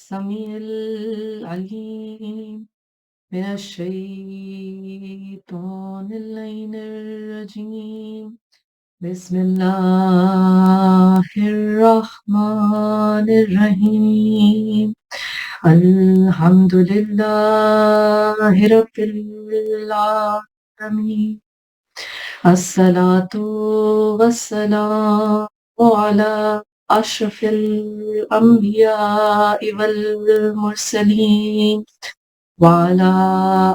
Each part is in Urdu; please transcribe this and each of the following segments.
السميع العليم من الشيطان اللعين الرجيم بسم الله الرحمن الرحيم الحمد لله رب العالمين الصلاة والسلام على أشرف الأنبياء والمرسلين وعلى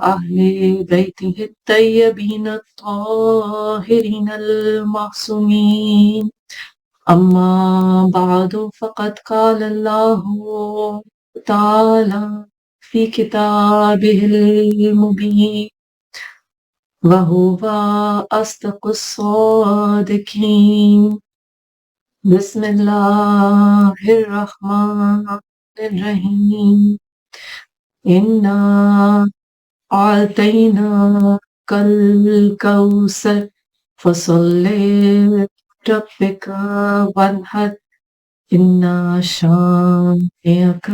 أهل بيته الطيبين الطاهرين المعصومين أما بعد فقد قال الله تعالى في كتابه المبين وهو أصدق الصادقين بسم الله الرحمن الرحيم إنا أعطيناك الكوثر فصل لربك وانحر إن شانئك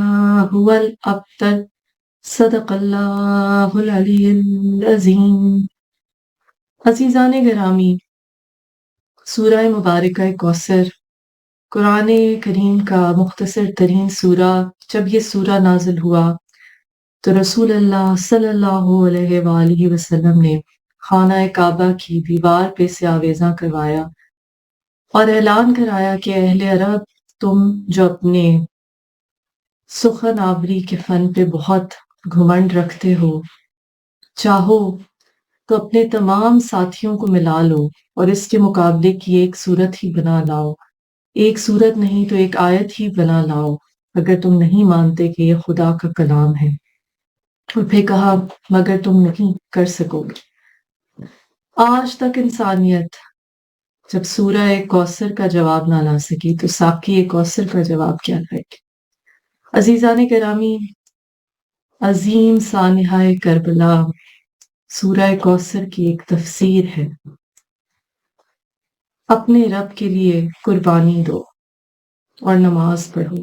هو الأبتر صدق اللہ العلی العظیم۔ عزیزان گرامی، سورہ مبارکہ کوثر قرآن کریم کا مختصر ترین سورہ۔ جب یہ سورہ نازل ہوا تو رسول اللہ صلی اللہ علیہ وآلہ وسلم نے خانہ کعبہ کی دیوار پہ سے آویزاں کروایا اور اعلان کرایا کہ اہل عرب، تم جو اپنے سخن آوری کے فن پہ بہت گھمنڈ رکھتے ہو، چاہو تو اپنے تمام ساتھیوں کو ملا لو اور اس کے مقابلے کی ایک صورت ہی بنا لاؤ، ایک صورت نہیں تو ایک آیت ہی بنا لاؤ، اگر تم نہیں مانتے کہ یہ خدا کا کلام ہے۔ اور پھر کہا مگر تم نہیں کر سکو گے۔ آج تک انسانیت جب سورہ کوثر کا جواب نہ لا سکی تو ساقی کوثر کا جواب کیا دے گی؟ عزیزان گرامی، عظیم سانحہ کربلا سورہ کوثر کی ایک تفسیر ہے۔ اپنے رب کے لیے قربانی دو اور نماز پڑھو،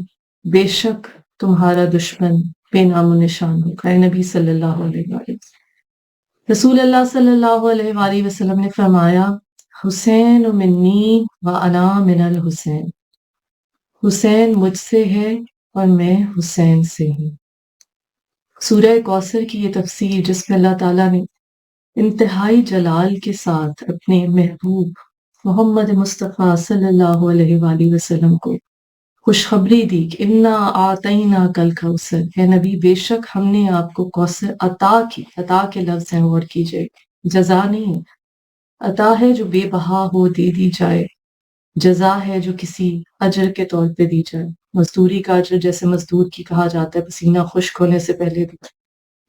بے شک تمہارا دشمن بے نام و نشان ہوگا۔ اے نبی صلی اللہ علیہ وآلہ وسلم، رسول اللہ صلی اللہ علیہ وآلہ وسلم نے فرمایا حسین منی و انا من الحسین، حسین مجھ سے ہے اور میں حسین سے ہوں۔ سورہ کوثر کی یہ تفسیر جس میں اللہ تعالیٰ نے انتہائی جلال کے ساتھ اپنے محبوب محمد مصطفیٰ صلی اللہ علیہ وآلہ وسلم کو خوشخبری دی کہ انا اعطیناک الکوثر، اے نبی بے شک ہم نے آپ کو کوثر عطا کی۔ عطا کے لفظ ہیں، غور کیجئے، جزا نہیں، عطا ہے جو بے بہا ہو دے دی جائے، جزا ہے جو کسی اجر کے طور پہ دی جائے۔ مزدوری کا اجر جیسے مزدور کی کہا جاتا ہے پسینہ خشک ہونے سے پہلے دی،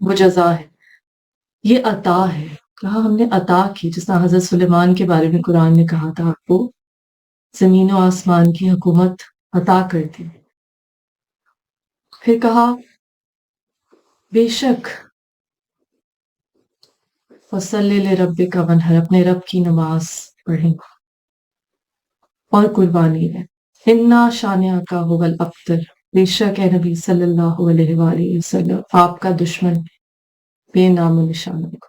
وہ جزا ہے۔ یہ عطا ہے، کہا ہم نے عطا کی، جس طرح حضرت سلیمان کے بارے میں قرآن نے کہا تھا آپ کو زمین و آسمان کی حکومت عطا کر دی۔ پھر کہا بے شک فصلی لربک وانحر، اپنے رب کی نماز پڑھیں اور قربانی ہے۔ انا شانئک ھو الابتر، بے شک اے نبی صلی اللہ علیہ وآلہ وسلم آپ کا دشمن بے نام و نشان ہوگا۔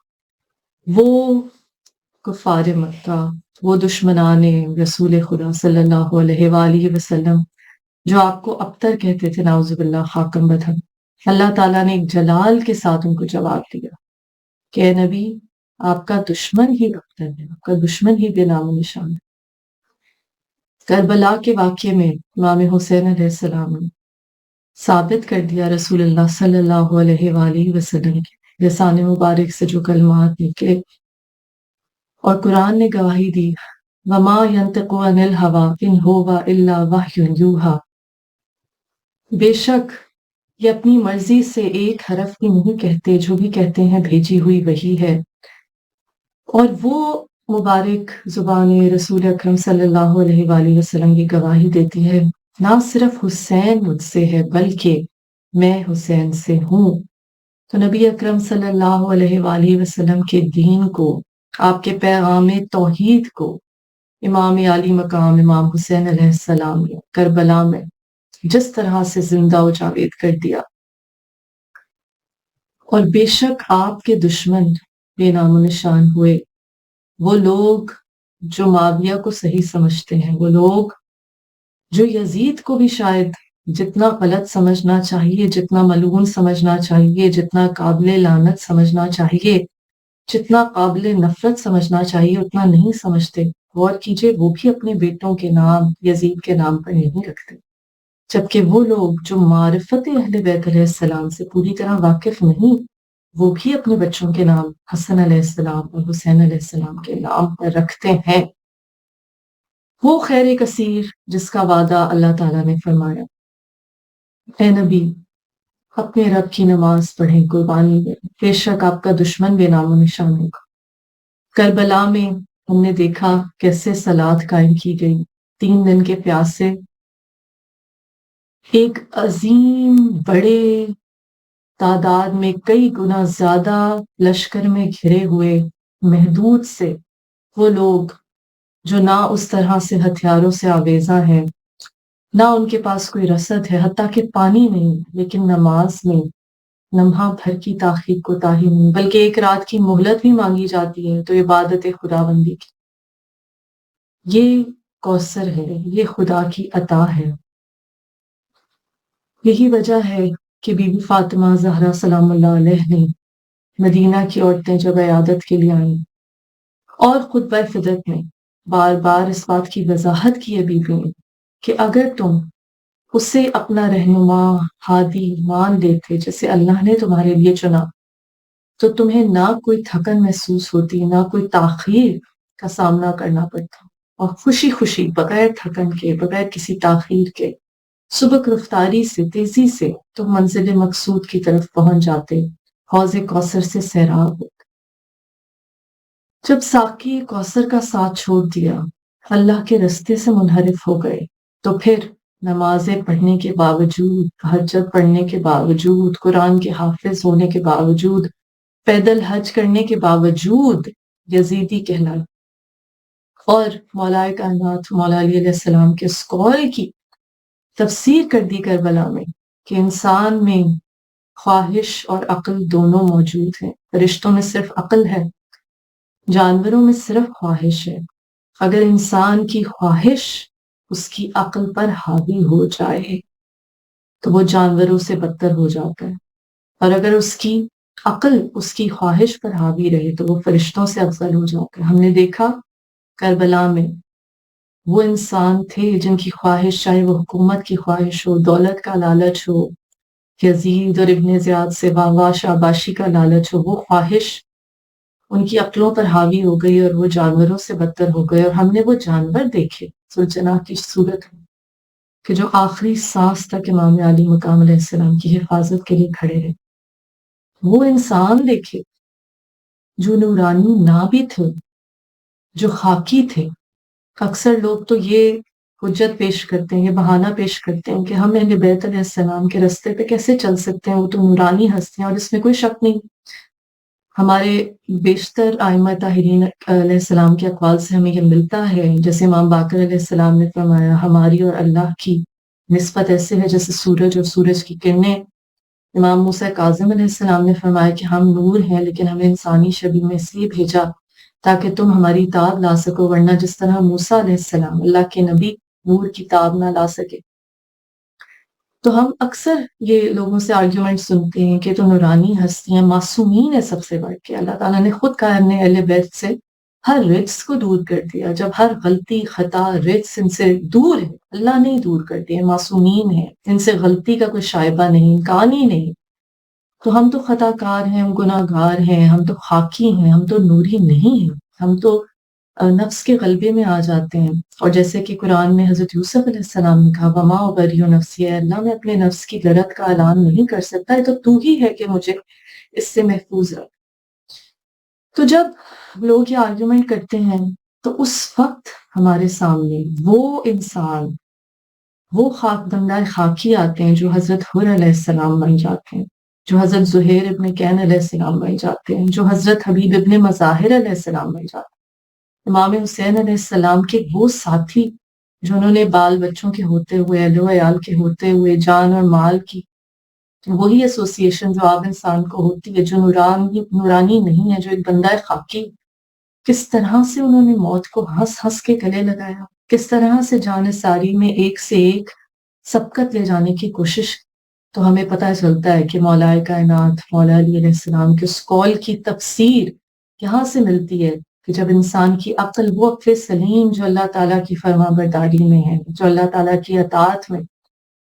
وہ کفار مکہ، وہ دشمنان رسول خدا صلی اللہ علیہ وآلہ وسلم جو آپ کو ابتر کہتے تھے، نعوذ باللہ، خاکم بدہم، اللہ تعالیٰ نے ایک جلال کے ساتھ ان کو جواب دیا کہ اے نبی آپ کا دشمن ہی ابتر ہے، آپ کا دشمن ہی بے نام و نشان ہے۔ کربلا کے واقعے میں امام حسین علیہ السلام نے ثابت کر دیا رسول اللہ صلی اللہ علیہ وآلہ وسلم کے لسان مبارک سے جو کلمات نکلے، اور قرآن نے گواہی دی وما ينطق عن الهوى ان هو الا وحی یوحی، بے شک یہ اپنی مرضی سے ایک حرف بھی نہیں کہتے، جو بھی کہتے ہیں بھیجی ہوئی وحی ہے۔ اور وہ مبارک زبان رسول اکرم صلی اللہ علیہ وآلہ وسلم کی گواہی دیتی ہے نہ صرف حسین مجھ سے ہے بلکہ میں حسین سے ہوں۔ تو نبی اکرم صلی اللہ علیہ وآلہ وسلم کے دین کو، آپ کے پیغام توحید کو امام عالی مقام امام حسین علیہ السلام نے کربلا میں جس طرح سے زندہ و جاوید کر دیا، اور بے شک آپ کے دشمن بے نام و نشان ہوئے، وہ لوگ جو معاویہ کو صحیح سمجھتے ہیں، وہ لوگ جو یزید کو بھی شاید جتنا غلط سمجھنا چاہیے، جتنا ملعون سمجھنا چاہیے، جتنا قابل لعنت سمجھنا چاہیے، جتنا قابل نفرت سمجھنا چاہیے، اتنا نہیں سمجھتے۔ غور کیجئے، وہ بھی اپنے بیٹوں کے نام یزید کے نام پر نہیں رکھتے، جبکہ وہ لوگ جو معرفت اہل بیت علیہ السلام سے پوری طرح واقف نہیں، وہ بھی اپنے بچوں کے نام حسن علیہ السلام اور حسین علیہ السلام کے نام پر رکھتے ہیں۔ وہ خیر کثیر جس کا وعدہ اللہ تعالیٰ نے فرمایا، اے نبی اپنے رب کی نماز پڑھیں، قربانی دیں، بے شک آپ کا دشمن بے نام و نشان ہوگا۔ کربلا میں ہم نے دیکھا کیسے صلات قائم کی گئی، 3 دن کے پیاسے ایک عظیم بڑے تعداد میں کئی گنا زیادہ لشکر میں گھرے ہوئے محدود سے وہ لوگ جو نہ اس طرح سے ہتھیاروں سے آویزاں ہیں، نہ ان کے پاس کوئی رسد ہے، حتیٰ کہ پانی نہیں، لیکن نماز میں لمحہ بھر کی تاخیر کوتاہی نہیں، بلکہ ایک رات کی مہلت بھی مانگی جاتی ہے تو عبادت خداوندی کی۔ یہ کوثر ہے، یہ خدا کی عطا ہے۔ یہی وجہ ہے کہ بی بی فاطمہ زہرا سلام اللہ علیہ نے مدینہ کی عورتیں جب عیادت کے لیے آئیں اور خطبہ فدق میں بار بار اس بات کی وضاحت کی ہے بی بی نے کہ اگر تم اسے اپنا رہنما ہادی مان لیتے جیسے اللہ نے تمہارے لیے چنا، تو تمہیں نہ کوئی تھکن محسوس ہوتی، نہ کوئی تاخیر کا سامنا کرنا پڑتا، اور خوشی خوشی بغیر تھکن کے، بغیر کسی تاخیر کے، سبک رفتاری سے، تیزی سے تم منزل مقصود کی طرف پہنچ جاتے، حوض کوثر سے سیراب ہوتے۔ جب ساقی کوثر کا ساتھ چھوڑ دیا، اللہ کے رستے سے منحرف ہو گئے، تو پھر نمازیں پڑھنے کے باوجود، تہجد پڑھنے کے باوجود، قرآن کے حافظ ہونے کے باوجود، پیدل حج کرنے کے باوجود یزیدی کہلائے، اور مولا کائنات مولا علی علیہ السلام کے اس قول کی تفسیر کر دی کربلا میں کہ انسان میں خواہش اور عقل دونوں موجود ہیں، فرشتوں میں صرف عقل ہے، جانوروں میں صرف خواہش ہے۔ اگر انسان کی خواہش اس کی عقل پر حاوی ہو جائے تو وہ جانوروں سے بدتر ہو جاتا ہے، اور اگر اس کی عقل اس کی خواہش پر حاوی رہے تو وہ فرشتوں سے افضل ہو جاتا ہے۔ ہم نے دیکھا کربلا میں وہ انسان تھے جن کی خواہش، چاہے وہ حکومت کی خواہش ہو، دولت کا لالچ ہو، یزید اور ابن زیاد سے واہ شاباشی کا لالچ ہو، وہ خواہش ان کی عقلوں پر حاوی ہو گئی اور وہ جانوروں سے بدتر ہو گئے۔ اور ہم نے وہ جانور دیکھے ذوالجناح کی صورت میں کہ جو آخری سانس تک امام علی مقام علیہ السلام کی حفاظت کے لیے کھڑے رہے، وہ انسان دیکھے جو نورانی نہ بھی تھے، جو خاکی تھے۔ اکثر لوگ تو یہ حجت پیش کرتے ہیں، یہ بہانہ پیش کرتے ہیں کہ ہم اہل بیت علیہ السلام کے رستے پہ کیسے چل سکتے ہیں، وہ تو نورانی ہستے ہیں، اور اس میں کوئی شک نہیں۔ ہمارے بیشتر ائمہ طاہرین علیہ السلام کے اقوال سے ہمیں یہ ملتا ہے، جیسے امام باقر علیہ السلام نے فرمایا ہماری اور اللہ کی نسبت ایسے ہے جیسے سورج اور سورج کی کرنیں۔ امام موسیٰ کاظم علیہ السلام نے فرمایا کہ ہم نور ہیں لیکن ہمیں انسانی شبیہ میں اس لیے بھیجا تاکہ تم ہماری تاب لا سکو، ورنہ جس طرح موسیٰ علیہ السلام اللہ کے نبی نور کی تاب نہ لا سکے۔ تو ہم اکثر یہ لوگوں سے آرگیومنٹ سنتے ہیں کہ تو نورانی ہستیاں معصومین ہے سب سے بڑھ کے۔ اللہ تعالیٰ نے خود کہا ہم نے اہل بیت سے ہر رجس کو دور کر دیا، جب ہر غلطی خطا رجس ان سے دور ہے، اللہ نے ہی دور کر دیا، معصومین ہیں، ان سے غلطی کا کوئی شائبہ نہیں، امکان ہی نہیں۔ تو ہم تو خطا کار ہیں، ہم گناہ گار ہیں، ہم تو خاکی ہیں، ہم تو نوری نہیں ہیں، ہم تو نفس کے غلبے میں آ جاتے ہیں۔ اور جیسے کہ قرآن میں حضرت یوسف علیہ السلام نے کہا وَمَا أُبَرِّئُ نَفْسِي، اللہ میں اپنے نفس کی غلط کا اعلان نہیں کر سکتا، یہ تو ہی ہے کہ مجھے اس سے محفوظ رکھ۔ تو جب لوگ یہ آرگیومنٹ کرتے ہیں تو اس وقت ہمارے سامنے وہ انسان، وہ خاک بندہ خاکی آتے ہیں جو حضرت حر علیہ السلام بن جاتے ہیں، جو حضرت زہیر ابن کین علیہ السلام بن جاتے ہیں، جو حضرت حبیب ابن مظاہر علیہ السلام بن جاتے ہیں، امام حسین علیہ السلام کے وہ ساتھی جنہوں نے بال بچوں کے ہوتے ہوئے، اہل و عیال کے ہوتے ہوئے، جان اور مال کی وہی ایسوسیشن جو عام انسان کو ہوتی ہے، جو نورانی نہیں ہے، جو ایک بندہ خاکی، کس طرح سے انہوں نے موت کو ہنس ہنس کے گلے لگایا، کس طرح سے جان ساری میں ایک سے ایک سبقت لے جانے کی کوشش. تو ہمیں پتہ چلتا ہے کہ مولا کائنات مولا علی علیہ السلام کے اس قول کی تفسیر یہاں سے ملتی ہے کہ جب انسان کی عقل، وہ عقل سلیم جو اللہ تعالیٰ کی فرما برداری میں ہے، جو اللہ تعالیٰ کی اطاعت میں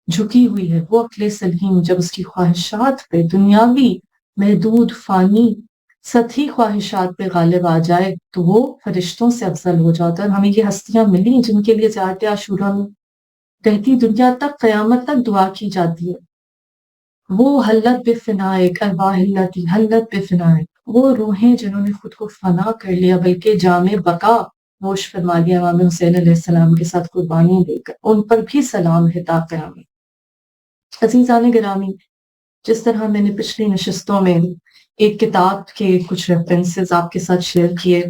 جھکی ہوئی ہے، وہ عقل سلیم جب اس کی خواہشات پہ، دنیاوی محدود فانی سطحی خواہشات پہ غالب آ جائے، تو وہ فرشتوں سے افضل ہو جاتا ہے. اور ہمیں یہ ہستیاں ملی جن کے لیے زیارت عاشورہ میں رہتی دنیا تک، قیامت تک دعا کی جاتی ہے. وہ حلت بے فنائک ارواح التی حلت بے فنائک، وہ روحیں جنہوں نے خود کو فنا کر لیا، بلکہ جام بقا نوش فرما لیا امام حسین علیہ السلام کے ساتھ قربانی دے کر، ان پر بھی سلام ہے تا قیامت. عزیزان گرامی، جس طرح میں نے پچھلی نشستوں میں ایک کتاب کے کچھ ریفرنسز آپ کے ساتھ شیئر کیے،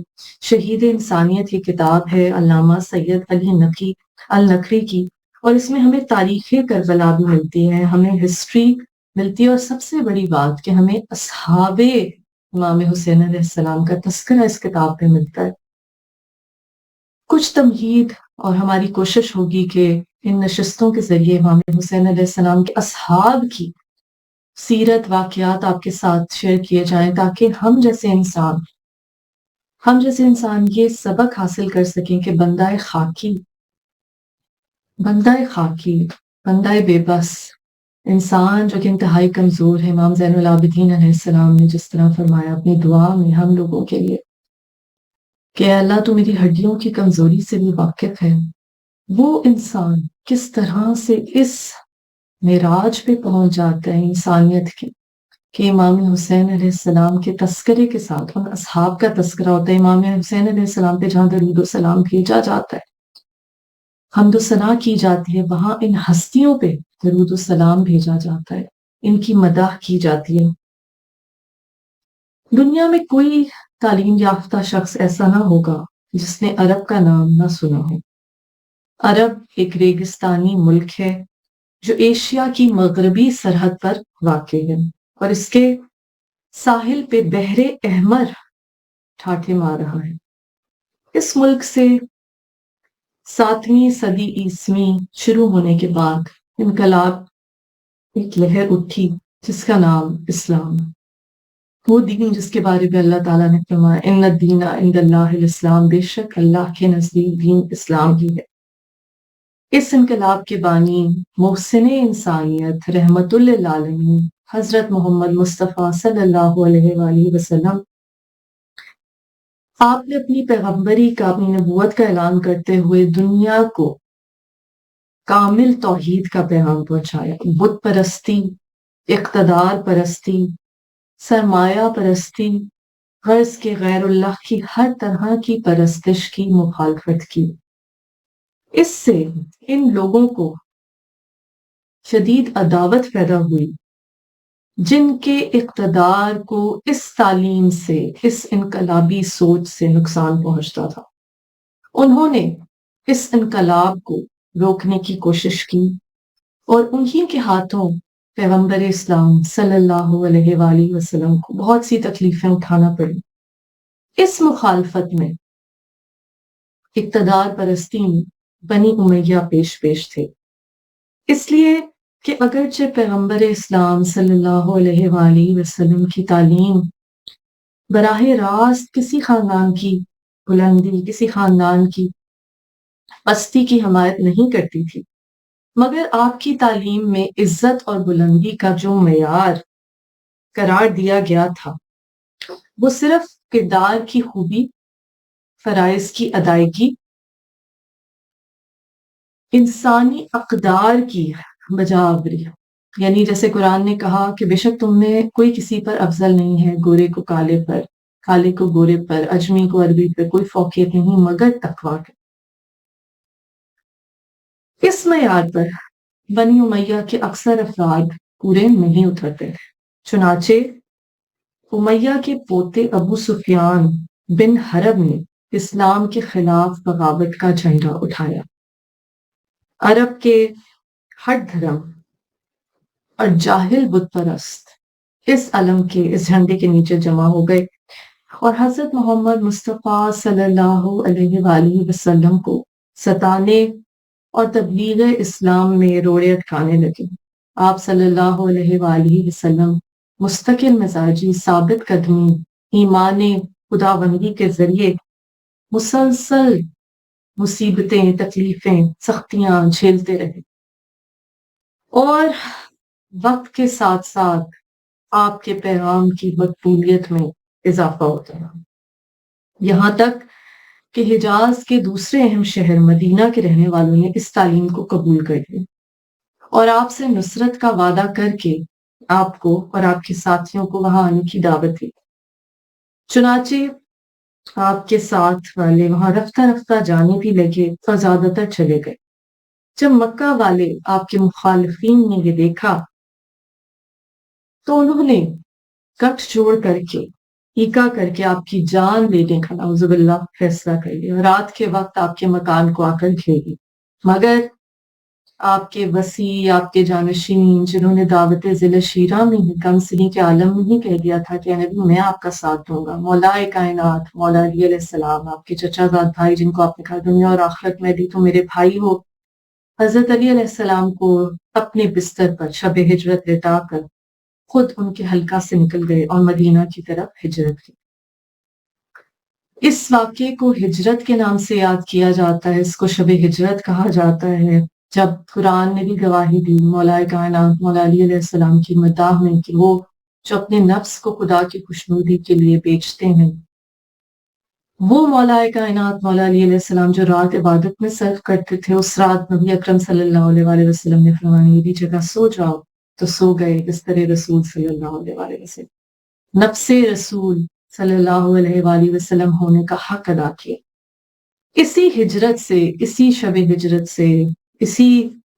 شہید انسانیت یہ کتاب ہے علامہ سید علی نقی النقوی کی، اور اس میں ہمیں تاریخ کربلا بھی ملتی ہے، ہمیں ہسٹری ملتی ہے، اور سب سے بڑی بات کہ ہمیں اصحاب امام حسین علیہ السلام کا تذکرہ اس کتاب میں ملتا ہے. کچھ تمہید اور ہماری کوشش ہوگی کہ ان نشستوں کے ذریعے امام حسین علیہ السلام کے اصحاب کی سیرت واقعات آپ کے ساتھ شیئر کیے جائیں، تاکہ ہم جیسے انسان یہ سبق حاصل کر سکیں کہ بندہ خاکی، بندہ بے بس انسان جو کہ انتہائی کمزور ہے. امام زین العابدین علیہ السلام نے جس طرح فرمایا اپنی دعا میں ہم لوگوں کے لیے کہ اے اللہ تو میری ہڈیوں کی کمزوری سے بھی واقف ہے، وہ انسان کس طرح سے اس معراج پہ پہنچ جاتا ہے انسانیت کے، کہ امام حسین علیہ السلام کے تذکرے کے ساتھ ان اصحاب کا تذکرہ ہوتا ہے. امام حسین علیہ السلام پہ جہاں درود و سلام بھیجا جاتا ہے، حمد و ثنا کی جاتی ہے، وہاں ان ہستیوں پہ درود و سلام بھیجا جاتا ہے، ان کی مدح کی جاتی ہے. دنیا میں کوئی تعلیم یافتہ شخص ایسا نہ ہوگا جس نے عرب کا نام نہ سنا ہو. عرب ایک ریگستانی ملک ہے جو ایشیا کی مغربی سرحد پر واقع ہے، اور اس کے ساحل پہ بحر احمر ٹھاٹھے مار رہا ہے. اس ملک سے 7ویں صدی عیسوی شروع ہونے کے بعد انقلاب، ایک لہر اٹھی جس کا نام اسلام، وہ دین جس کے بارے میں اللہ تعالیٰ نے فرمایا ان الدین عند اللہ الاسلام، بے شک اللہ کے نزدیک دین اسلام ہی ہے. اس انقلاب کے بانی محسن انسانیت رحمت للعالمین حضرت محمد مصطفیٰ صلی اللہ علیہ وآلہ وسلم، آپ نے اپنی پیغمبری کا، اپنی نبوت کا اعلان کرتے ہوئے دنیا کو کامل توحید کا پیغام پہنچایا. بت پرستی، اقتدار پرستی، سرمایہ پرستی، غرض کے غیر اللہ کی ہر طرح کی پرستش کی مخالفت کی. اس سے ان لوگوں کو شدید عداوت پیدا ہوئی جن کے اقتدار کو اس تعلیم سے، اس انقلابی سوچ سے نقصان پہنچتا تھا. انہوں نے اس انقلاب کو روکنے کی کوشش کی، اور انہی کے ہاتھوں پیغمبر اسلام صلی اللہ علیہ وآلہ وسلم کو بہت سی تکلیفیں اٹھانا پڑی. اس مخالفت میں اقتدار پرستی میں بنی امیہ پیش تھے، اس لیے کہ اگرچہ پیغمبر اسلام صلی اللہ علیہ وآلہ وسلم کی تعلیم براہ راست کسی خاندان کی بلندی، کسی خاندان کی پستی کی حمایت نہیں کرتی تھی، مگر آپ کی تعلیم میں عزت اور بلندی کا جو معیار قرار دیا گیا تھا وہ صرف کردار کی خوبی، فرائض کی ادائیگی، انسانی اقدار کی بجاوری. یعنی جیسے قرآن نے کہا کہ بے شک تم میں کوئی کسی پر افضل نہیں ہے، گورے کو کالے پر، کالے کو گورے پر، اجمی کو عربی پر کوئی فوقیت نہیں مگر تقویٰ کے. اس معیار پر بنی امیہ کے اکثر افراد پورے نہیں اترتے تھے. چنانچہ امیہ کے پوتے ابو سفیان بن حرب نے اسلام کے خلاف بغاوت کا جھنڈا اٹھایا. عرب کے ہٹ دھرم اور جاہل بت پرست اس علم کے اس جھنڈے کے نیچے جمع ہو گئے اور حضرت محمد مصطفیٰ صلی اللہ علیہ وآلہ وسلم کو ستانے اور تبلیغ اسلام میں روڑے اٹکانے لگے۔ آپ صلی اللہ علیہ وآلہ وسلم مستقل مزاجی، ثابت قدمی، ایمان خداوندی کے ذریعے مسلسل مصیبتیں، تکلیفیں، سختیاں جھیلتے رہے اور وقت کے ساتھ ساتھ آپ کے پیغام کی مقبولیت میں اضافہ ہوتا رہا، یہاں تک کہ حجاز کے دوسرے اہم شہر مدینہ کے رہنے والوں نے اس تعلیم کو قبول کر لیا اور آپ سے نصرت کا وعدہ کر کے آپ کو اور آپ کے ساتھیوں کو وہاں آنے کی دعوت دی۔ چنانچہ آپ کے ساتھ والے وہاں رفتہ رفتہ جانے بھی لگے اور زیادہ تر چلے گئے۔ جب مکہ والے آپ کے مخالفین نے یہ دیکھا تو انہوں نے گٹھ جوڑ کر کے، ایکا کر کے آپ کی جان لینے کا نعوذ باللہ فیصلہ کر لیا اور رات کے وقت آپ کے مکان کو آ کر گھیر لی، مگر آپ کے وسیع، آپ کے جانشین جنہوں نے دعوت ذل شیرہ میں ہی کم سنی کے عالم میں ہی کہہ دیا تھا کہ نبی میں آپ کا ساتھ دوں گا، مولا کائنات مولا علی علیہ السلام، آپ کے چچا زاد بھائی جن کو آپ نے کہا دنیا اور آخرت میں دی تو میرے بھائی ہو، حضرت علی علیہ السلام کو اپنے بستر پر شب ہجرت لٹا کر خود ان کے حلقہ سے نکل گئے اور مدینہ کی طرف ہجرت کی۔ اس واقعے کو ہجرت کے نام سے یاد کیا جاتا ہے، اس کو شب ہجرت کہا جاتا ہے، جب قرآن نے بھی گواہی دی مولا کائنات مولا علی علیہ السلام کی مداح میں کہ وہ جو اپنے نفس کو خدا کی خوشنودی کے لیے بیچتے ہیں، وہ مولا کائنات مولا علی علیہ السلام جو رات عبادت میں صرف کرتے تھے، اس رات نبی اکرم صلی اللہ علیہ وآلہ وسلم نے فرمایا میری جگہ سو جاؤ تو سو گئے بستر رسول صلی اللہ علیہ وآلہ وسلم، نفس رسول صلی اللہ علیہ وآلہ وسلم ہونے کا حق ادا کیا۔ اسی ہجرت سے، اسی شب ہجرت سے، اسی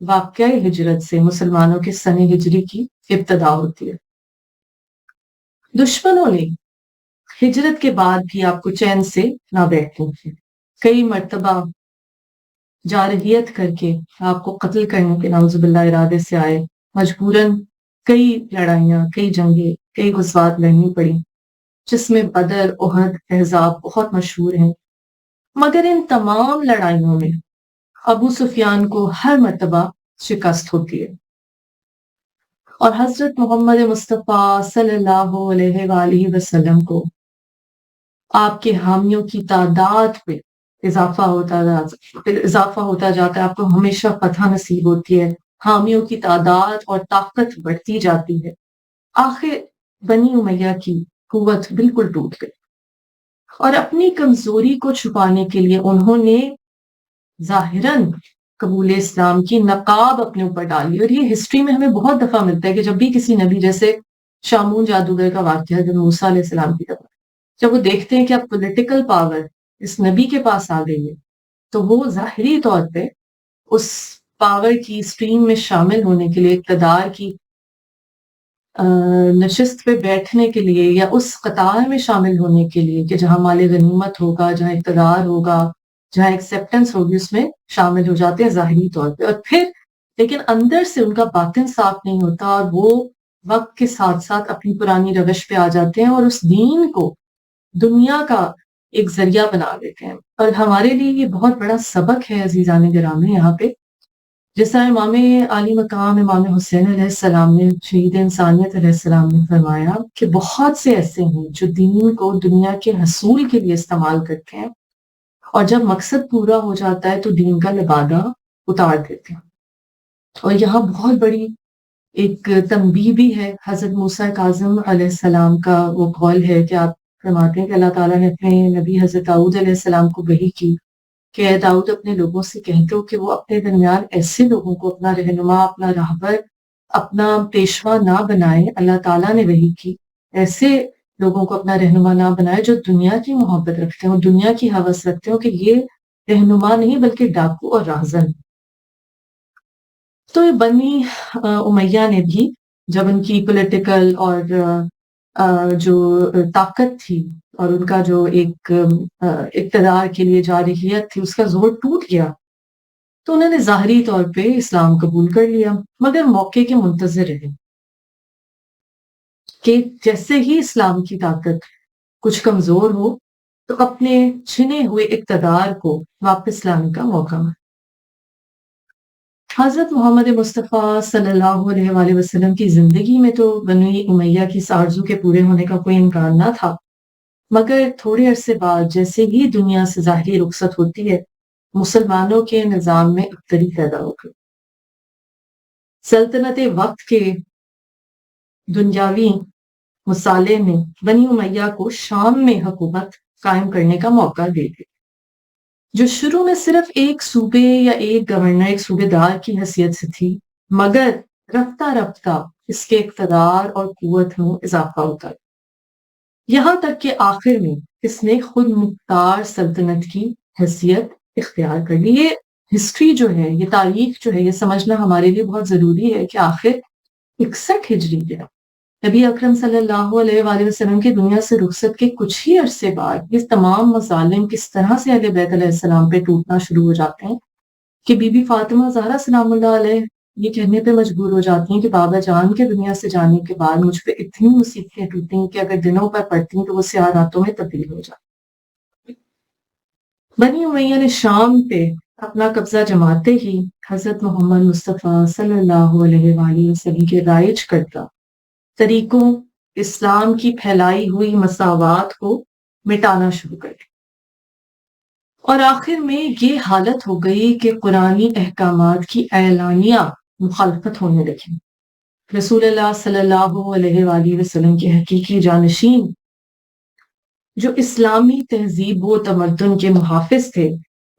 واقعہ ہجرت سے مسلمانوں کے سن ہجری کی ابتدا ہوتی ہے۔ دشمنوں نے ہجرت کے بعد بھی آپ کو چین سے نہ بیٹھنے دیا، کئی مرتبہ جارحیت کر کے آپ کو قتل کرنے کے نعوذ باللہ ارادے سے آئے، مجبوراً کئی لڑائیاں، کئی جنگیں، کئی غزوات لڑنی پڑی، جس میں بدر، احد، احزاب بہت مشہور ہیں، مگر ان تمام لڑائیوں میں ابو سفیان کو ہر مرتبہ شکست ہوتی ہے اور حضرت محمد مصطفیٰ صلی اللہ علیہ وآلہ وسلم کو آپ کے حامیوں کی تعداد پہ اضافہ ہوتا جاتا ہے، آپ کو ہمیشہ فتح نصیب ہوتی ہے، حامیوں کی تعداد اور طاقت بڑھتی جاتی ہے، آخر بنی امیہ کی قوت بالکل ٹوٹ گئی اور اپنی کمزوری کو چھپانے کے لیے انہوں نے ظاہراً قبول اسلام کی نقاب اپنے اوپر ڈالی، اور یہ ہسٹری میں ہمیں بہت دفعہ ملتا ہے کہ جب بھی کسی نبی، جیسے شامون جادوگر کا واقعہ جب موسیٰ علیہ السلام کی طرف جب وہ دیکھتے ہیں کہ اب پولیٹیکل پاور اس نبی کے پاس آ گئی ہے تو وہ ظاہری طور پہ اس پاور کی سٹریم میں شامل ہونے کے لیے، اقتدار کی نشست پہ بیٹھنے کے لیے یا اس قطار میں شامل ہونے کے لیے کہ جہاں مال غنیمت ہوگا، جہاں اقتدار ہوگا، جہاں ایکسیپٹنس ہوگی، اس میں شامل ہو جاتے ہیں ظاہری طور پہ، اور پھر لیکن اندر سے ان کا باطن صاف نہیں ہوتا اور وہ وقت کے ساتھ ساتھ اپنی پرانی روش پہ آ جاتے ہیں اور اس دین کو دنیا کا ایک ذریعہ بنا دیتے ہیں۔ اور ہمارے لیے یہ بہت بڑا سبق ہے عزیزان گرامی، یہاں پہ جس طرح امام عالی مقام امام حسین علیہ السلام نے، شہید انسانیت علیہ السلام نے فرمایا کہ بہت سے ایسے ہیں جو دین کو دنیا کے حصول کے لیے استعمال کرتے ہیں اور جب مقصد پورا ہو جاتا ہے تو دین کا لبادہ اتار دیتے ہیں۔ اور یہاں بہت بڑی ایک تنبیہ بھی ہے، حضرت موسیٰ کاظم علیہ السلام کا وہ قول ہے کہ آپ فرماتے ہیں کہ اللہ تعالیٰ نے اپنے نبی حضرت داؤد علیہ السلام کو وحی کی کہ اے داؤد اپنے لوگوں سے کہہ دو کہ وہ اپنے درمیان ایسے لوگوں کو اپنا رہنما، اپنا راہبر، اپنا پیشوا نہ بنائے۔ اللہ تعالیٰ نے وحی کی ایسے لوگوں کو اپنا رہنما نہ بنائے جو دنیا کی محبت رکھتے ہوں، دنیا کی ہوس رکھتے ہوں، کہ یہ رہنما نہیں بلکہ ڈاکو اور راہزن۔ تو بنی امیہ نے بھی جب ان کی پولیٹیکل اور جو طاقت تھی اور ان کا جو ایک اقتدار کے لیے جارحیت تھی، اس کا زور ٹوٹ گیا تو انہوں نے ظاہری طور پہ اسلام قبول کر لیا، مگر موقع کے منتظر رہے کہ جیسے ہی اسلام کی طاقت کچھ کمزور ہو تو اپنے چھنے ہوئے اقتدار کو واپس لانے کا موقع ملے۔ حضرت محمد مصطفیٰ صلی اللہ علیہ وآلہ وسلم کی زندگی میں تو بنی امیہ کی آرزو کے پورے ہونے کا کوئی امکان نہ تھا، مگر تھوڑے عرصے بعد جیسے ہی دنیا سے ظاہری رخصت ہوتی ہے، مسلمانوں کے نظام میں ابتری پیدا ہو گئی۔ سلطنت وقت کے دنیاوی مصالحے نے بنی امیہ کو شام میں حکومت قائم کرنے کا موقع دے دیا، جو شروع میں صرف ایک صوبے یا ایک گورنر، ایک صوبے دار کی حیثیت سے تھی، مگر رفتہ رفتہ اس کے اقتدار اور قوت میں اضافہ ہوتا ہے، یہاں تک کہ آخر میں اس نے خود مختار سلطنت کی حیثیت اختیار کر لی۔ یہ ہسٹری جو ہے، یہ تاریخ جو ہے، یہ سمجھنا ہمارے لیے بہت ضروری ہے کہ آخر 61 ہجری کے نبی اکرم صلی اللہ علیہ وآلہ وسلم کی دنیا سے رخصت کے کچھ ہی عرصے بعد یہ تمام مظالم کس طرح سے اہل بیت علیہ السلام پہ ٹوٹنا شروع ہو جاتے ہیں کہ بی بی فاطمہ زہرا سلام اللہ علیہ یہ کہنے پہ مجبور ہو جاتی ہیں کہ بابا جان کے دنیا سے جانے کے بعد مجھ پہ اتنی مصیبتیں ٹوٹیں کہ اگر دنوں پر پڑتی ہیں تو وہ سیاہ راتوں میں تبدیل ہو جاتی۔ بنی امیہ نے شام پہ اپنا قبضہ جماتے ہی حضرت محمد مصطفیٰ صلی اللہ علیہ وآلہ وسلم کے رائج کردہ طریقوں، اسلام کی پھیلائی ہوئی مساوات کو مٹانا شروع کر دیا، اور آخر میں یہ حالت ہو گئی کہ قرآنی احکامات کی اعلانیہ مخالفت ہونے لگی۔ رسول اللہ صلی اللہ علیہ وآلہ وسلم کے حقیقی جانشین جو اسلامی تہذیب و تمدن کے محافظ تھے،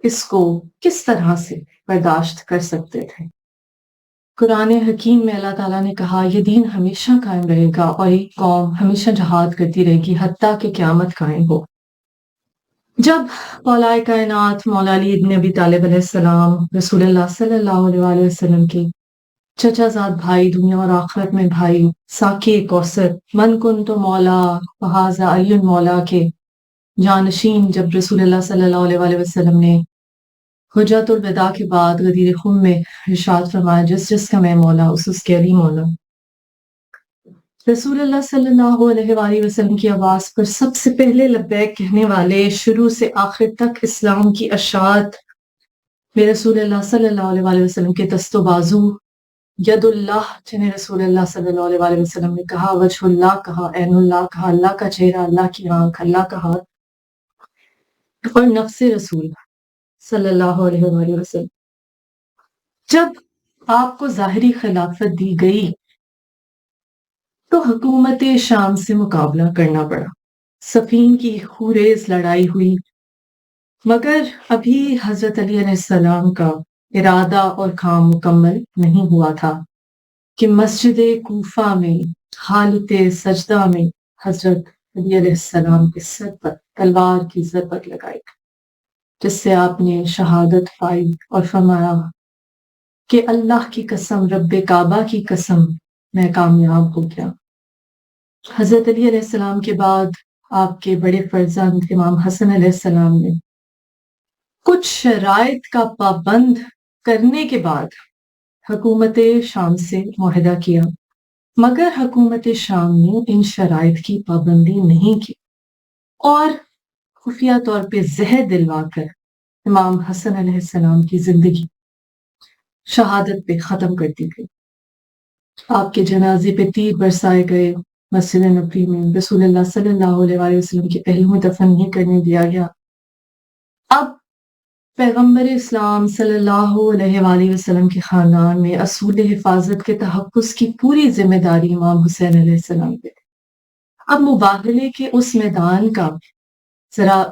اس کو کس طرح سے برداشت کر سکتے تھے؟ قرآن حکیم میں اللہ تعالیٰ نے کہا یہ دین ہمیشہ قائم رہے گا اور ایک قوم ہمیشہ جہاد کرتی رہے گی حتیٰ کہ قیامت قائم ہو۔ جب مولا کائنات مولا علی ابن ابی طالب علیہ السلام رسول اللہ صلی اللہ علیہ وآلہ وسلم کے چچا زاد بھائی، دنیا اور آخرت میں بھائی، ساقی کوثر، من کنت مولا فہذا علی مولا کے جانشین، جب رسول اللہ صلی اللہ علیہ وآلہ وسلم نے حجت الوداع کے بعد غدیر خم میں ارشاد فرمایا جس جس کا میں مولا اس کے علی مولا، رسول اللہ صلی اللہ علیہ وآلہ وسلم کی آواز پر سب سے پہلے لبیک کہنے والے، شروع سے آخر تک اسلام کی اشاعت میں رسول اللہ صلی اللہ علیہ وآلہ وسلم کے دست و بازو، ید اللہ جنہیں رسول اللہ صلی اللہ علیہ وآلہ وسلم نے کہا، وجہ اللہ کہا، عین اللہ کہا، اللہ کا چہرہ، اللہ کی آنکھ، اللہ کا ہاتھ، اور نفس رسول صلی اللہ علیہ وآلہ وسلم۔ جب آپ کو ظاہری خلافت دی گئی تو حکومت شام سے مقابلہ کرنا پڑا، صفین کی خوریز لڑائی ہوئی، مگر ابھی حضرت علی علیہ السلام کا ارادہ اور کام مکمل نہیں ہوا تھا کہ مسجد کوفہ میں حالت سجدہ میں حضرت علی علیہ السلام کے سر پر تلوار کی ضربت لگائی، جس سے آپ نے شہادت پائی اور فرمایا کہ اللہ کی قسم، رب کعبہ کی قسم، میں کامیاب ہو گیا۔ حضرت علی علیہ السلام کے بعد آپ کے بڑے فرزند امام حسن علیہ السلام نے کچھ شرائط کا پابند کرنے کے بعد حکومت شام سے معاہدہ کیا، مگر حکومت شام نے ان شرائط کی پابندی نہیں کی اور خفیہ طور پہ زہر دلوا کر امام حسن علیہ السلام کی زندگی شہادت پہ ختم کر دی گئی۔ آپ کے جنازے پہ تیر برسائے گئے، مسجد نبوی میں رسول اللہ صلی اللہ علیہ وآلہ وسلم کے پہلو میں دفن نہیں کرنے دیا گیا۔ اب پیغمبر اسلام صلی اللہ علیہ وآلہ وسلم کے خاندان میں اصول حفاظت کے تحفظ کی پوری ذمہ داری امام حسین علیہ السلام پہ۔ اب مباہلے کے اس میدان کا ذرا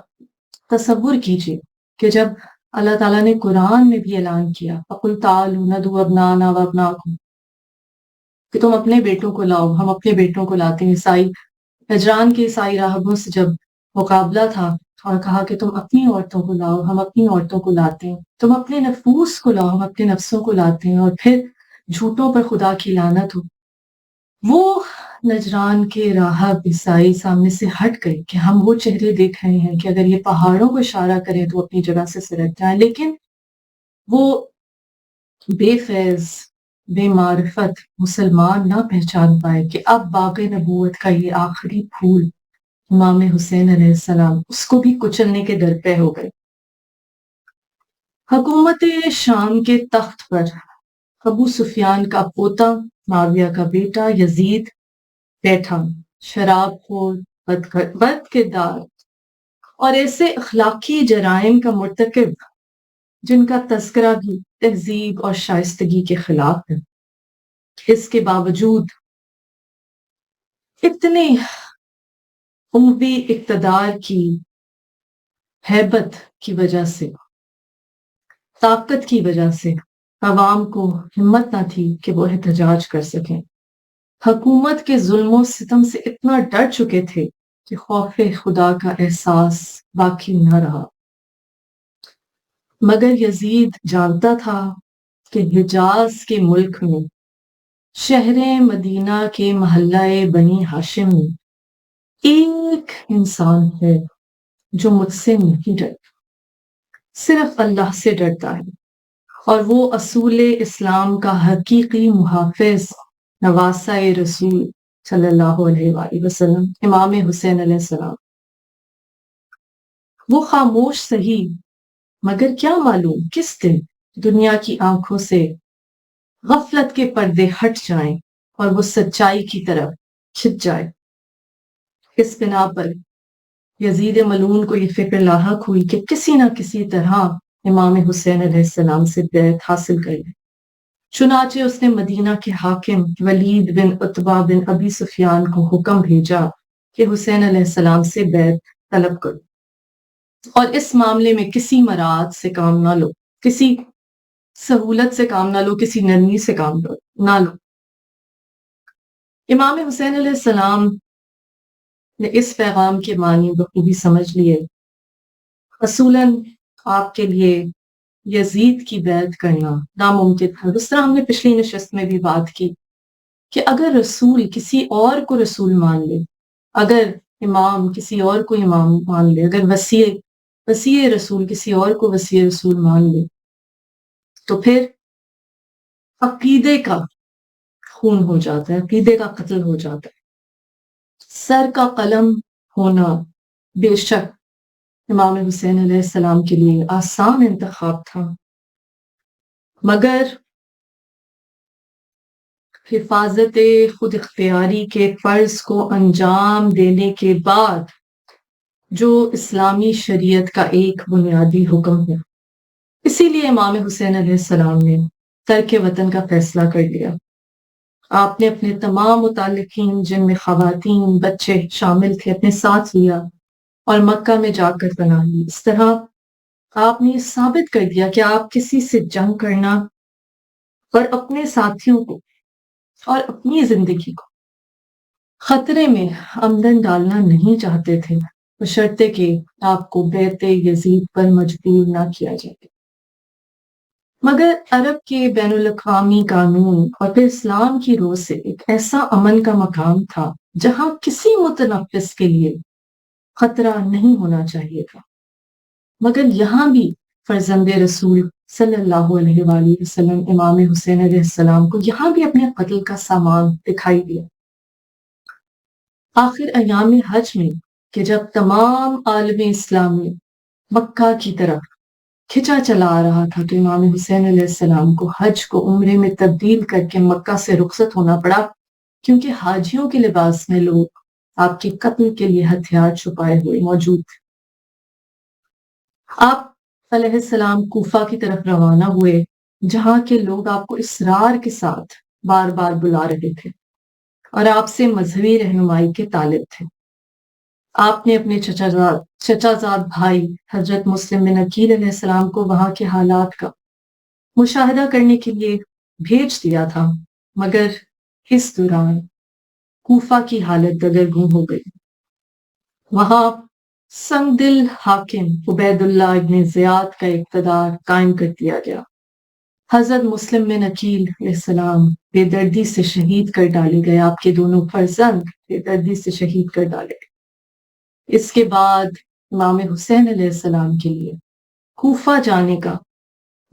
تصور کیجئے کہ جب اللہ تعالیٰ نے قرآن میں بھی اعلان کیا فَقُلْ تَعَالُوا نَدْعُوا أَبْنَاءَنَا وَأَبْنَاءَكُمْ، کہ تم اپنے بیٹوں کو لاؤ، ہم اپنے بیٹوں کو لاتے ہیں۔ عیسائی نجران کے عیسائی راہبوں سے جب مقابلہ تھا اور کہا کہ تم اپنی عورتوں کو لاؤ، ہم اپنی عورتوں کو لاتے ہیں، تم اپنے نفوس کو لاؤ، ہم اپنے نفسوں کو لاتے ہیں، اور پھر جھوٹوں پر خدا کی لعنت ہو۔ وہ نجران کے راہب عیسائی سامنے سے ہٹ گئے کہ ہم وہ چہرے دیکھ رہے ہیں کہ اگر یہ پہاڑوں کو اشارہ کریں تو اپنی جگہ سے سرک جائیں، لیکن وہ بے فیض بے معرفت مسلمان نہ پہچان پائے کہ اب باغ نبوت کا یہ آخری پھول امام حسین علیہ السلام اس کو بھی کچلنے کے در پہ ہو گئے۔ حکومت شام کے تخت پر ابو سفیان کا پوتا معاویہ کا بیٹا یزید بیٹھا، شراب خور، بد کردار اور ایسے اخلاقی جرائم کا مرتکب جن کا تذکرہ بھی تہذیب اور شائستگی کے خلاف ہے۔ اس کے باوجود اتنے عموی اقتدار کی ہیبت کی وجہ سے، طاقت کی وجہ سے عوام کو ہمت نہ تھی کہ وہ احتجاج کر سکیں۔ حکومت کے ظلم و ستم سے اتنا ڈر چکے تھے کہ خوف خدا کا احساس باقی نہ رہا۔ مگر یزید جانتا تھا کہ حجاز کے ملک میں، شہر مدینہ کے محلہ بنی ہاشم میں ایک انسان ہے جو مجھ سے نہیں ڈرتا، صرف اللہ سے ڈرتا ہے، اور وہ اصول اسلام کا حقیقی محافظ نواسہ رسول صلی اللہ علیہ وآلہ وسلم امام حسین علیہ السلام۔ وہ خاموش سہی، مگر کیا معلوم کس دن دنیا کی آنکھوں سے غفلت کے پردے ہٹ جائیں اور وہ سچائی کی طرف کھنچ جائے۔ اس بنا پر یزید ملعون کو یہ فکر لاحق ہوئی کہ کسی نہ کسی طرح امام حسین علیہ السلام سے بیعت حاصل کر لے۔ چنانچہ اس نے مدینہ کے حاکم ولید بن عتبہ بن ابی سفیان کو حکم بھیجا کہ حسین علیہ السلام سے بیعت طلب کرو، اور اس معاملے میں کسی مراعات سے کام نہ لو، کسی سہولت سے کام نہ لو، کسی نرمی سے کام نہ لو۔ امام حسین علیہ السلام نے اس پیغام کے معنی بخوبی سمجھ لیے۔ اصولاً آپ کے لیے یزید کی بیعت کرنا ناممکن تھا۔ جس طرح ہم نے پچھلی نشست میں بھی بات کی کہ اگر رسول کسی اور کو رسول مان لے، اگر امام کسی اور کو امام مان لے، اگر وسیع رسول کسی اور کو وسیع رسول مان لے، تو پھر عقیدے کا خون ہو جاتا ہے، عقیدے کا قتل ہو جاتا ہے۔ سر کا قلم ہونا بے شک امام حسین علیہ السلام کے لیے آسان انتخاب تھا، مگر حفاظت خود اختیاری کے فرض کو انجام دینے کے بعد جو اسلامی شریعت کا ایک بنیادی حکم ہے، اسی لیے امام حسین علیہ السلام نے ترک وطن کا فیصلہ کر لیا۔ آپ نے اپنے تمام متعلقین جن میں خواتین بچے شامل تھے اپنے ساتھ لیا اور مکہ میں جا کر پناہ لی۔ اس طرح آپ نے یہ ثابت کر دیا کہ آپ کسی سے جنگ کرنا اور اپنے ساتھیوں کو اور اپنی زندگی کو خطرے میں آمدن ڈالنا نہیں چاہتے تھے، بشرطے کہ آپ کو بیعت یزید پر مجبور نہ کیا جائے۔ مگر عرب کے بین الاقوامی قانون اور پھر اسلام کی روح سے ایک ایسا امن کا مقام تھا جہاں کسی متنفس کے لیے خطرہ نہیں ہونا چاہیے تھا۔ مگر یہاں بھی فرزند رسول صلی اللہ علیہ وآلہ وسلم امام حسین علیہ السلام کو یہاں بھی اپنے قتل کا سامان دکھائی دیا۔ آخر ایام حج میں کہ جب تمام عالم اسلامی مکہ کی طرف کھچا چلا آ رہا تھا، تو امام حسین علیہ السلام کو حج کو عمرے میں تبدیل کر کے مکہ سے رخصت ہونا پڑا، کیونکہ حاجیوں کے لباس میں لوگ آپ کے قتل کے لیے ہتھیار چھپائے ہوئے موجود تھے۔ آپ علیہ السلام کوفہ کی طرف روانہ ہوئے، جہاں کے لوگ آپ کو اصرار کے ساتھ بار بار بلا رہے تھے اور آپ سے مذہبی رہنمائی کے طالب تھے۔ آپ نے اپنے چچا زاد بھائی حضرت مسلم بن عقیل علیہ السلام کو وہاں کے حالات کا مشاہدہ کرنے کے لیے بھیج دیا تھا، مگر اس دوران کوفہ کی حالت دگرگوں ہو گئی۔ وہاں سنگ دل حاکم عبید اللہ ابن زیاد کا اقتدار قائم کر دیا گیا۔ حضرت مسلم بن عقیل علیہ السلام بے دردی سے شہید کر ڈالے گئے، آپ کے دونوں فرزند بے دردی سے شہید کر ڈالے گئے۔ اس کے بعد امام حسین علیہ السلام کے لیے کوفہ جانے کا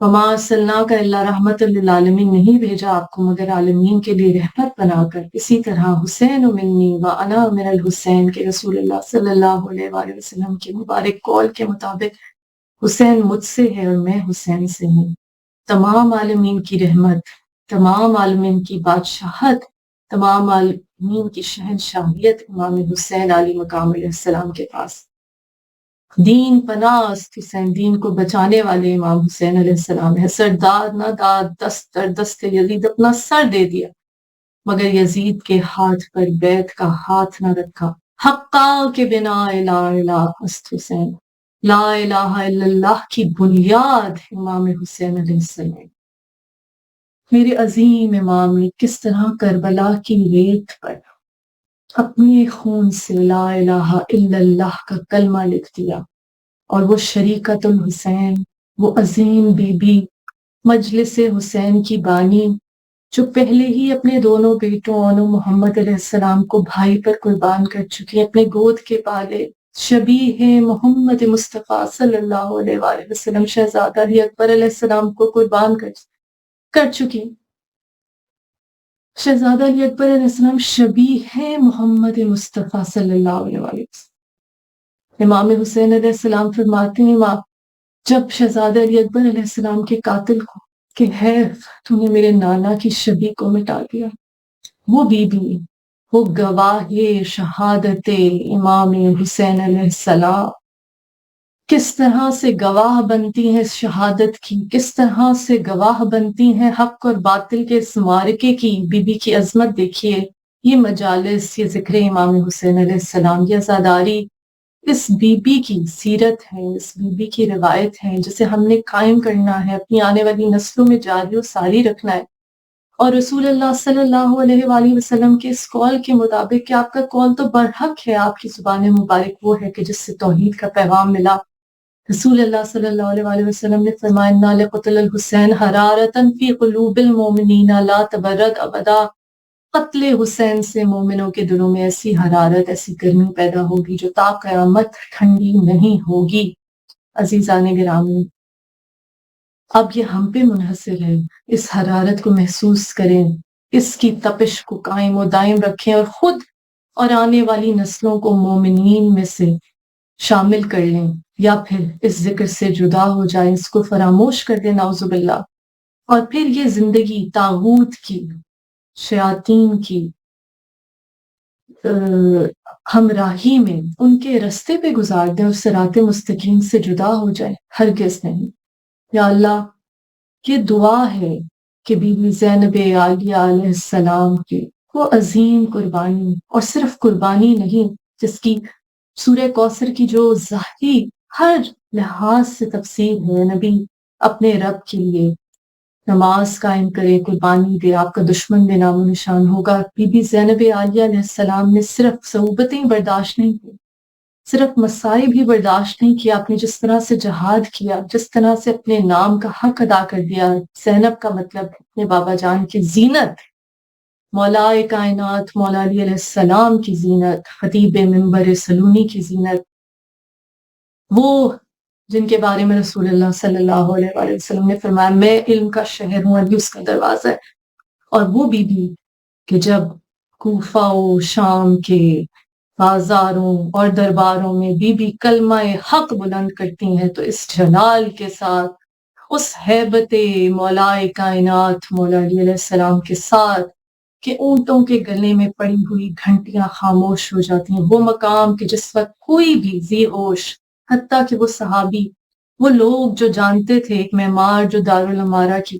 وما ارسلناک الا رحمۃ للعالمین، نہیں بھیجا آپ کو مگر عالمین کے لیے رحمت بنا کر۔ اسی طرح حسین منی و انا من الحسین کے رسول اللہ صلی اللہ علیہ وآلہ وسلم کے مبارک قول کے مطابق حسین مجھ سے ہے اور میں حسین سے ہوں۔ تمام عالمین کی رحمت، تمام عالمین کی بادشاہت، تمام عالمین کی شہنشاہیت امام حسین علی مقام علیہ السلام کے پاس۔ دین پناہ است حسین، دین کو بچانے والے امام حسین علیہ السلام ہے۔ سردار نہ داد دست در دست یزید، اپنا سر دے دیا مگر یزید کے ہاتھ پر بیعت کا ہاتھ نہ رکھا۔ حقا کے بنا لا الہ است حسین، لا الہ الا اللہ کی بنیاد امام حسین علیہ السلام۔ میرے عظیم امام نے کس طرح کربلا کی ریت پر اپنے خون سے لا الہ الا اللہ کا کلمہ لکھ دیا، اور وہ شریکت الحسین، وہ عظیم بی بی مجلس حسین کی بانی، جو پہلے ہی اپنے دونوں بیٹوں اونو محمد علیہ السلام کو بھائی پر قربان کر چکی، اپنے گود کے پالے شبیہ محمد مصطفیٰ صلی اللہ علیہ وآلہ وسلم شہزادہ علی اکبر علیہ السلام کو قربان کر چکی۔ شہزادہ علی اکبر علیہ السلام شبیہ محمد مصطفیٰ صلی اللہ علیہ وآلہ وسلم۔ امام حسین علیہ السلام فرماتے ہیں ماں، جب شہزادہ علی اکبر علیہ السلام کے قاتل کو کہ ہے تو نے میرے نانا کی شبیہ کو مٹا دیا، وہ بی بی، وہ گواہ شہادت امام حسین علیہ السلام کس طرح سے گواہ بنتی ہیں اس شہادت کی، کس طرح سے گواہ بنتی ہیں حق اور باطل کے اس معرکے کی۔ بی بی کی عظمت دیکھیے، یہ مجالس، یہ ذکر امام حسین علیہ السلام، یہ عزاداری اس بی بی کی سیرت ہے، اس بی بی کی روایت ہے جسے ہم نے قائم کرنا ہے، اپنی آنے والی نسلوں میں جاری و ساری رکھنا ہے۔ اور رسول اللہ صلی اللہ علیہ وآلہ وسلم کے اس قول کے مطابق کہ آپ کا قول تو برحق ہے، آپ کی زبان مبارک وہ ہے کہ جس سے توحید کا پیغام ملا۔ رسول اللہ صلی اللہ علیہ وآلہ وسلم نے فرمایا اِنَّ لِقَتْلِ الْحُسَيْنِ حَرَارَةً فِي قُلُوبِ الْمُؤْمِنِينَ لَا تَبَرَّدْ أَبَدًا، قتل حسین سے مومنوں کے دلوں میں ایسی حرارت، ایسی گرمی پیدا ہوگی جو تا قیامت ٹھنڈی نہیں ہوگی۔ عزیزان گرامی، اب یہ ہم پہ منحصر ہے، اس حرارت کو محسوس کریں، اس کی تپش کو قائم و دائم رکھیں، اور خود اور آنے والی نسلوں کو مومنین میں سے شامل کر لیں، یا پھر اس ذکر سے جدا ہو جائیں، اس کو فراموش کر دیں نعوذ باللہ، اور پھر یہ زندگی طاغوت کی، شیاطین کی ہمراہی میں ان کے رستے پہ گزار دیں اور صراط مستقیم سے جدا ہو جائیں، ہرگز نہیں۔ یا اللہ، یہ دعا ہے کہ بی بی زینب عالیہ علیہ السلام کی وہ عظیم قربانی، اور صرف قربانی نہیں، جس کی سورہ کوثر کی جو ظاہری ہر لحاظ سے تفسیر ہے، نبی اپنے رب کے لیے نماز قائم کرے، قربانی دے، آپ کا دشمن بے نام و نشان ہوگا۔ بی بی زینب عالیہ علیہ السلام نے صرف صعوبتیں برداشت نہیں کی، صرف مصائب ہی برداشت نہیں کیا، آپ نے جس طرح سے جہاد کیا، جس طرح سے اپنے نام کا حق ادا کر دیا۔ زینب کا مطلب اپنے بابا جان کی زینت، مولا کائنات مولا علی علیہ السلام کی زینت، خطیب منبر سلونی کی زینت، وہ جن کے بارے میں رسول اللہ صلی اللہ علیہ وآلہ وسلم نے فرمایا میں علم کا شہر ہوں، علی اس کا دروازہ ہے۔ اور وہ بی بی کہ جب کوفہ و شام کے بازاروں اور درباروں میں بی بی کلمہ حق بلند کرتی ہیں تو اس جلال کے ساتھ، اس ہیبت مولا کائنات مولا علی علیہ السلام کے ساتھ کہ اونٹوں کے گلے میں پڑی ہوئی گھنٹیاں خاموش ہو جاتی ہیں، وہ مقام کہ جس وقت کوئی بھی ذی ہوش، حتیٰ کہ وہ صحابی، وہ لوگ جو جانتے تھے، ایک معمار جو دارالعمارہ کی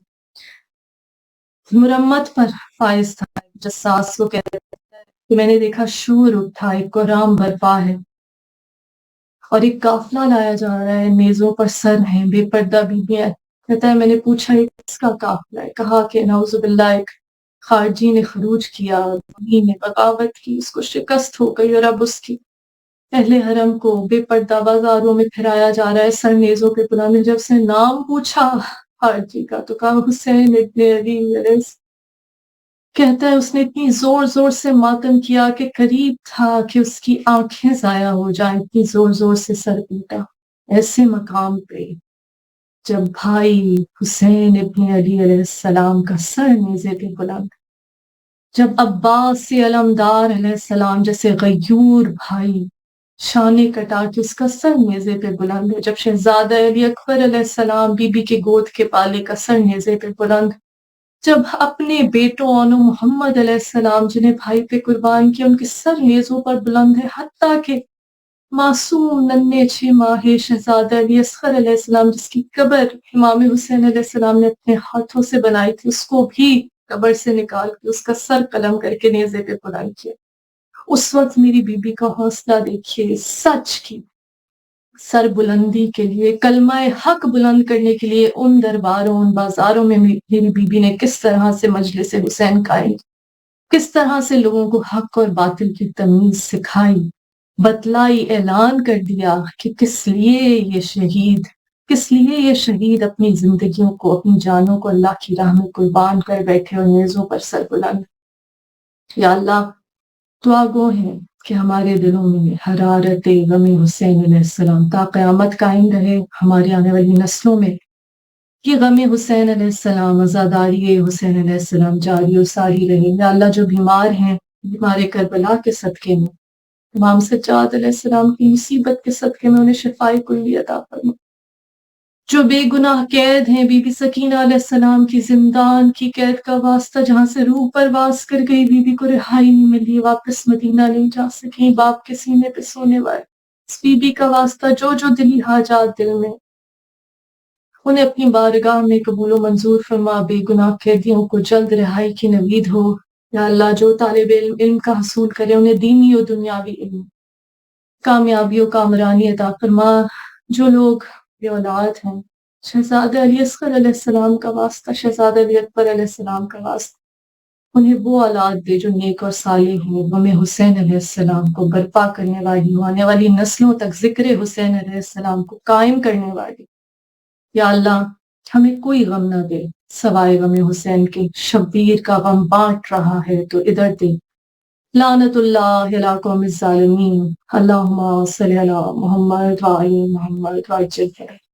مرمت پر فائز تھا، جساس کو کہتے ہیں کہ میں نے دیکھا شور اٹھا، ایک قرآن برپا ہے اور ایک قافلہ لایا جا رہا ہے، میزوں پر سر ہیں، بے پردہ بیویاں۔ کہتا ہے میں نے پوچھا یہ کس کا قافلہ ہے؟ کہا کہ نعوذ باللہ ایک خارجی نے خروج کیا، انہی نے بغاوت کی، اس کو شکست ہو گئی، اور اب اس کی اہل حرم کو بے پردہ بازاروں میں پھرایا جا رہا ہے سر نیزوں کے پرانے۔ جب سے نام پوچھا خارجی کا تو کہا حسین ابن علی علیہ السلام۔ کہتا ہے اس نے اتنی زور زور سے ماتم کیا کہ قریب تھا کہ اس کی آنکھیں ضائع ہو جائیں، اتنی زور زور سے سر پیٹا۔ ایسے مقام پہ جب بھائی حسین ابن علی علیہ السلام کا سر نیزے پہ بلند، جب عباس علمدار علیہ السلام جیسے غیور بھائی شانے کٹا کے اس کا سر نیزے پہ بلند ہے، جب شہزادہ علی اکبر علیہ السلام بی بی کے گود کے پالے کا سر نیزے پہ بلند، جب اپنے بیٹوں انو محمد علیہ السلام جنہیں بھائی پہ قربان کیا ان کے سر نیزوں پر بلند ہے، حتیٰ کہ معصوم ننھے 6 ماہ شہزادہ علی اصغر علیہ السلام جس کی قبر امام حسین علیہ السلام نے اپنے ہاتھوں سے بنائی تھی، اس کو بھی قبر سے نکال کے اس کا سر قلم کر کے نیزے پہ بلند کیا۔ اس وقت میری بی بی کا حوصلہ دیکھیے، سچ کی سر بلندی کے لیے، کلمہ حق بلند کرنے کے لیے ان درباروں ان بازاروں میں میری بی بی نے کس طرح سے مجلس حسین قائم، کس طرح سے لوگوں کو حق اور باطل کی تمیز سکھائی، بتلائی، اعلان کر دیا کہ کس لیے یہ شہید اپنی زندگیوں کو، اپنی جانوں کو اللہ کی راہ میں قربان کر بیٹھے اور نیزوں پر سر بلند۔ یا اللہ، دعا گو ہے کہ ہمارے دلوں میں حرارت غم حسین علیہ السلام تا قیامت قائم رہے، ہماری آنے والی نسلوں میں یہ غم حسین علیہ السلام، عزاداری حسین علیہ السلام جاری و ساری رہے۔ یا اللہ، جو بیمار ہیں، بیمار کربلا کے صدقے میں، امام سجاد علیہ السلام کی مصیبت کے صدقے میں انہیں شفائے کلی عطا فرما۔ جو بے گناہ قید ہیں، بی بی سکینہ علیہ السلام کی زندان کی قید کا واسطہ جہاں سے روح پرواز کر گئی، بی بی کو رہائی نہیں ملی، واپس مدینہ نہیں جا سکی، باپ کے سینے پہ سونے والے اس بی بی کا واسطہ جو دلی حاجات دل میں، انہیں اپنی بارگاہ میں قبول و منظور فرما، بے گناہ قیدیوں کو جلد رہائی کی نوید ہو۔ یا اللہ، جو طالب علم کا حصول کرے انہیں دینی و دنیاوی علم کامیابی و کامرانی عطا فرما۔ جو لوگ بے اولاد ہیں، شہزادہ علی اصغر علیہ السلام کا واسطہ، شہزادہ علی اکبر علیہ السلام کا واسطہ، انہیں وہ اولاد دے جو نیک اور صالح ہوں، غم حسین علیہ السلام کو برپا کرنے والی ہوں، آنے والی نسلوں تک ذکر حسین علیہ السلام کو قائم کرنے والی۔ یا اللہ، ہمیں کوئی غم نہ دے سوائے غم حسین کے، شبیر کا غم بانٹ رہا ہے تو ادھر دے۔ لعنت اللہ علی قوم الظالمین۔ اللہم صلی علی محمد وعلی محمد وعجل فرج۔